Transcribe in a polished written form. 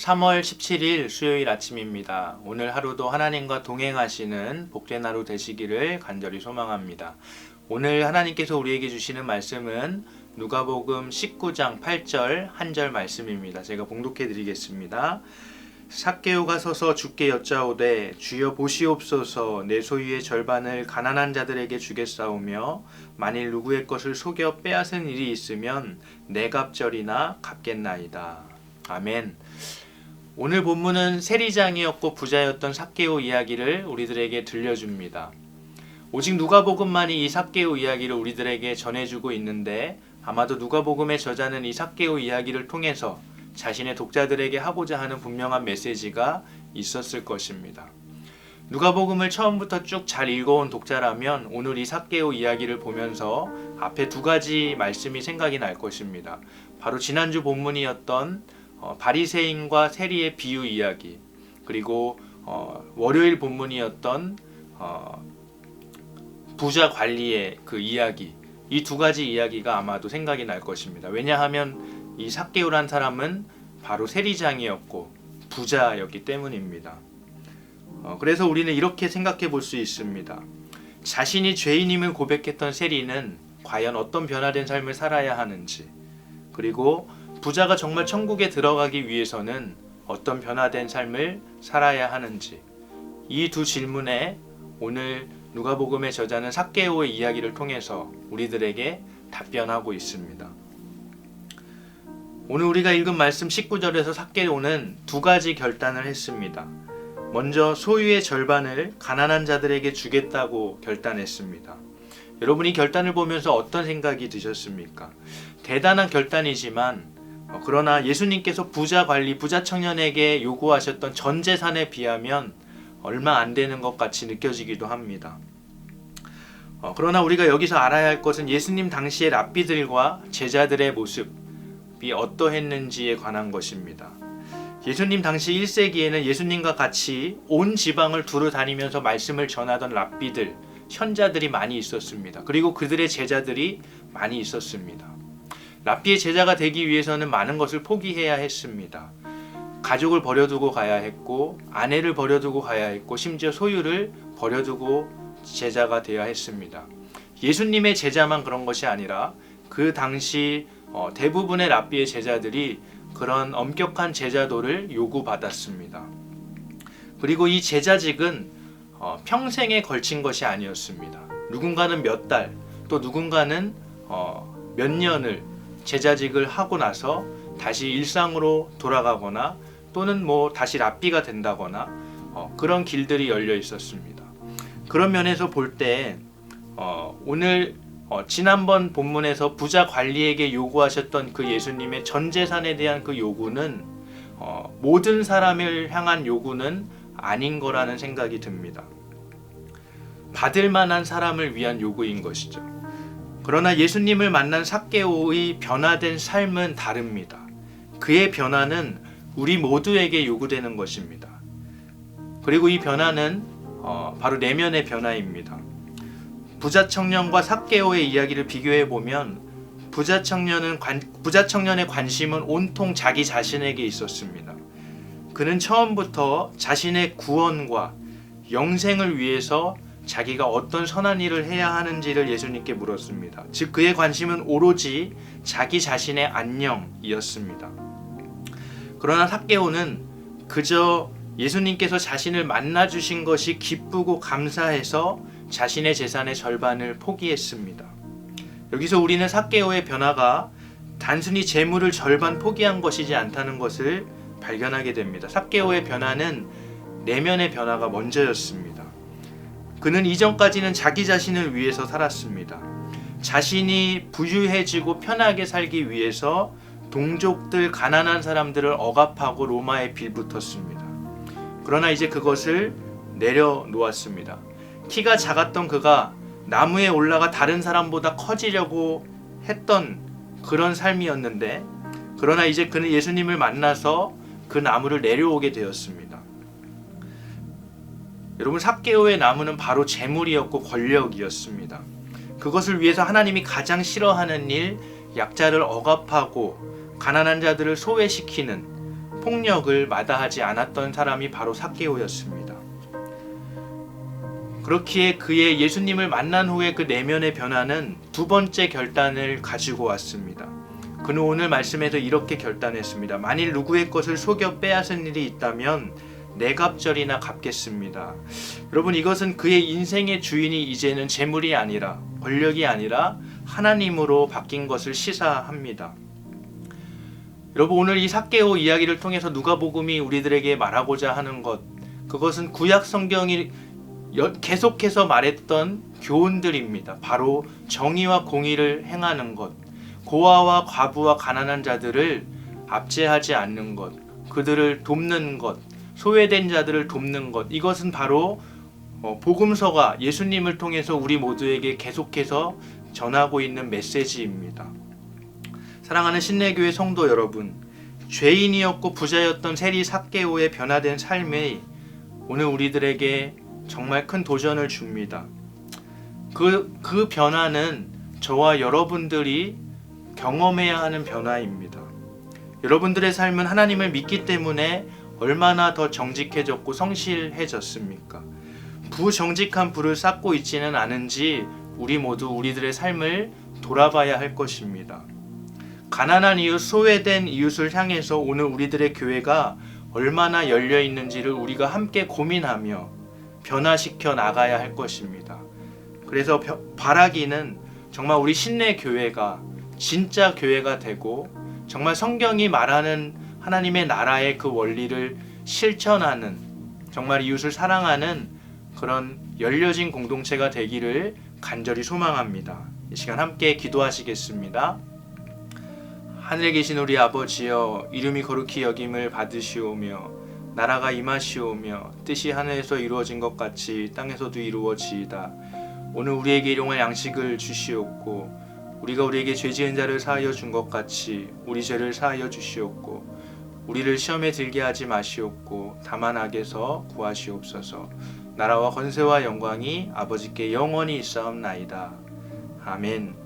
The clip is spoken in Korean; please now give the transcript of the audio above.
3월 17일 수요일 아침입니다. 오늘 하루도 하나님과 동행하시는 복된 하루 되시기를 간절히 소망합니다. 오늘 하나님께서 우리에게 주시는 말씀은 누가복음 19장 8절 한 절 말씀입니다. 제가 봉독해 드리겠습니다. 삭개오가 서서 주께 여짜오되 주여 보시옵소서 내 소유의 절반을 가난한 자들에게 주겠사오며 만일 누구의 것을 속여 빼앗은 일이 있으면 내 갑절이나 갚겠나이다. 아멘. 오늘 본문은 세리장이었고 부자였던 삭개오 이야기를 우리들에게 들려줍니다. 오직 누가복음만이 이 삭개오 이야기를 우리들에게 전해주고 있는데 아마도 누가복음의 저자는 이 삭개오 이야기를 통해서 자신의 독자들에게 하고자 하는 분명한 메시지가 있었을 것입니다. 누가복음을 처음부터 쭉 잘 읽어온 독자라면 오늘 이 삭개오 이야기를 보면서 앞에 두 가지 말씀이 생각이 날 것입니다. 바로 지난주 본문이었던 바리새인과 세리의 비유 이야기, 그리고 월요일 본문이었던 부자 관리의 그 이야기, 이 두 가지 이야기가 아마도 생각이 날 것입니다. 왜냐하면 이 삭개오란 사람은 바로 세리장이었고 부자였기 때문입니다. 그래서 우리는 이렇게 생각해 볼 수 있습니다. 자신이 죄인임을 고백했던 세리는 과연 어떤 변화된 삶을 살아야 하는지, 그리고 부자가 정말 천국에 들어가기 위해서는 어떤 변화된 삶을 살아야 하는지, 이 두 질문에 오늘 누가복음의 저자는 삭개오의 이야기를 통해서 우리들에게 답변하고 있습니다. 오늘 우리가 읽은 말씀 19절에서 삭개오는 두 가지 결단을 했습니다. 먼저 소유의 절반을 가난한 자들에게 주겠다고 결단했습니다. 여러분, 이 결단을 보면서 어떤 생각이 드셨습니까? 대단한 결단이지만 그러나 예수님께서 부자 관리, 부자 청년에게 요구하셨던 전 재산에 비하면 얼마 안 되는 것 같이 느껴지기도 합니다. 그러나 우리가 여기서 알아야 할 것은 예수님 당시의 랍비들과 제자들의 모습이 어떠했는지에 관한 것입니다. 예수님 당시 1세기에는 예수님과 같이 온 지방을 두루 다니면서 말씀을 전하던 랍비들, 현자들이 많이 있었습니다. 그리고 그들의 제자들이 많이 있었습니다. 랍비의 제자가 되기 위해서는 많은 것을 포기해야 했습니다. 가족을 버려두고 가야 했고, 아내를 버려두고 가야 했고, 심지어 소유를 버려두고 제자가 되어야 했습니다. 예수님의 제자만 그런 것이 아니라 그 당시 대부분의 랍비의 제자들이 그런 엄격한 제자도를 요구받았습니다. 그리고 이 제자직은 평생에 걸친 것이 아니었습니다. 누군가는 몇 달, 또 누군가는 몇 년을 제자직을 하고 나서 다시 일상으로 돌아가거나 또는 다시 랍비가 된다거나 그런 길들이 열려 있었습니다. 그런 면에서 볼 때 오늘 지난번 본문에서 부자 관리에게 요구하셨던 그 예수님의 전 재산에 대한 그 요구는 모든 사람을 향한 요구는 아닌 거라는 생각이 듭니다. 받을 만한 사람을 위한 요구인 것이죠. 그러나 예수님을 만난 삭개오의 변화된 삶은 다릅니다. 그의 변화는 우리 모두에게 요구되는 것입니다. 그리고 이 변화는 바로 내면의 변화입니다. 부자 청년과 삭개오의 이야기를 비교해 보면 부자 청년의 관심은 온통 자기 자신에게 있었습니다. 그는 처음부터 자신의 구원과 영생을 위해서 자기가 어떤 선한 일을 해야 하는지를 예수님께 물었습니다. 즉 그의 관심은 오로지 자기 자신의 안녕이었습니다. 그러나 삭개오는 그저 예수님께서 자신을 만나주신 것이 기쁘고 감사해서 자신의 재산의 절반을 포기했습니다. 여기서 우리는 삭개오의 변화가 단순히 재물을 절반 포기한 것이지 않다는 것을 발견하게 됩니다. 삭개오의 변화는 내면의 변화가 먼저였습니다. 그는 이전까지는 자기 자신을 위해서 살았습니다. 자신이 부유해지고 편하게 살기 위해서 동족들, 가난한 사람들을 억압하고 로마에 빌붙었습니다. 그러나 이제 그것을 내려놓았습니다. 키가 작았던 그가 나무에 올라가 다른 사람보다 커지려고 했던 그런 삶이었는데, 그러나 이제 그는 예수님을 만나서 그 나무를 내려오게 되었습니다. 여러분, 삭개오의 나무는 바로 재물이었고 권력이었습니다. 그것을 위해서 하나님이 가장 싫어하는 일, 약자를 억압하고 가난한 자들을 소외시키는 폭력을 마다하지 않았던 사람이 바로 삭개오였습니다. 그렇기에 그의 예수님을 만난 후에 그 내면의 변화는 두 번째 결단을 가지고 왔습니다. 그는 오늘 말씀에서 이렇게 결단했습니다. 만일 누구의 것을 속여 빼앗은 일이 있다면 내 갑절이나 갚겠습니다. 여러분, 이것은 그의 인생의 주인이 이제는 재물이 아니라 권력이 아니라 하나님으로 바뀐 것을 시사합니다. 여러분, 오늘 이 삭개오 이야기를 통해서 누가복음이 우리들에게 말하고자 하는 것, 그것은 구약 성경이 계속해서 말했던 교훈들입니다. 바로 정의와 공의를 행하는 것, 고아와 과부와 가난한 자들을 압제하지 않는 것, 그들을 돕는 것, 소외된 자들을 돕는 것, 이것은 바로 복음서가 예수님을 통해서 우리 모두에게 계속해서 전하고 있는 메시지입니다. 사랑하는 신내교회 성도 여러분, 죄인이었고 부자였던 세리 삭개오의 변화된 삶이 오늘 우리들에게 정말 큰 도전을 줍니다. 그 변화는 저와 여러분들이 경험해야 하는 변화입니다. 여러분들의 삶은 하나님을 믿기 때문에 얼마나 더 정직해졌고 성실해졌습니까? 부정직한 불을 쌓고 있지는 않은지 우리 모두 우리들의 삶을 돌아봐야 할 것입니다. 가난한 이웃, 소외된 이웃을 향해서 오늘 우리들의 교회가 얼마나 열려 있는지를 우리가 함께 고민하며 변화시켜 나가야 할 것입니다. 그래서 바라기는 정말 우리 신내 교회가 진짜 교회가 되고 정말 성경이 말하는 하나님의 나라의 그 원리를 실천하는, 정말 이웃을 사랑하는 그런 열려진 공동체가 되기를 간절히 소망합니다. 이 시간 함께 기도하시겠습니다. 하늘에 계신 우리 아버지여, 이름이 거룩히 여김을 받으시오며 나라가 임하시오며 뜻이 하늘에서 이루어진 것 같이 땅에서도 이루어지이다. 오늘 우리에게 일용할 양식을 주시옵고 우리가 우리에게 죄 지은 자를 사하여 준 것 같이 우리 죄를 사하여 주시옵고 우리를 시험에 들게 하지 마시옵고 다만 악에서 구하시옵소서. 나라와 권세와 영광이 아버지께 영원히 있사옵나이다. 아멘.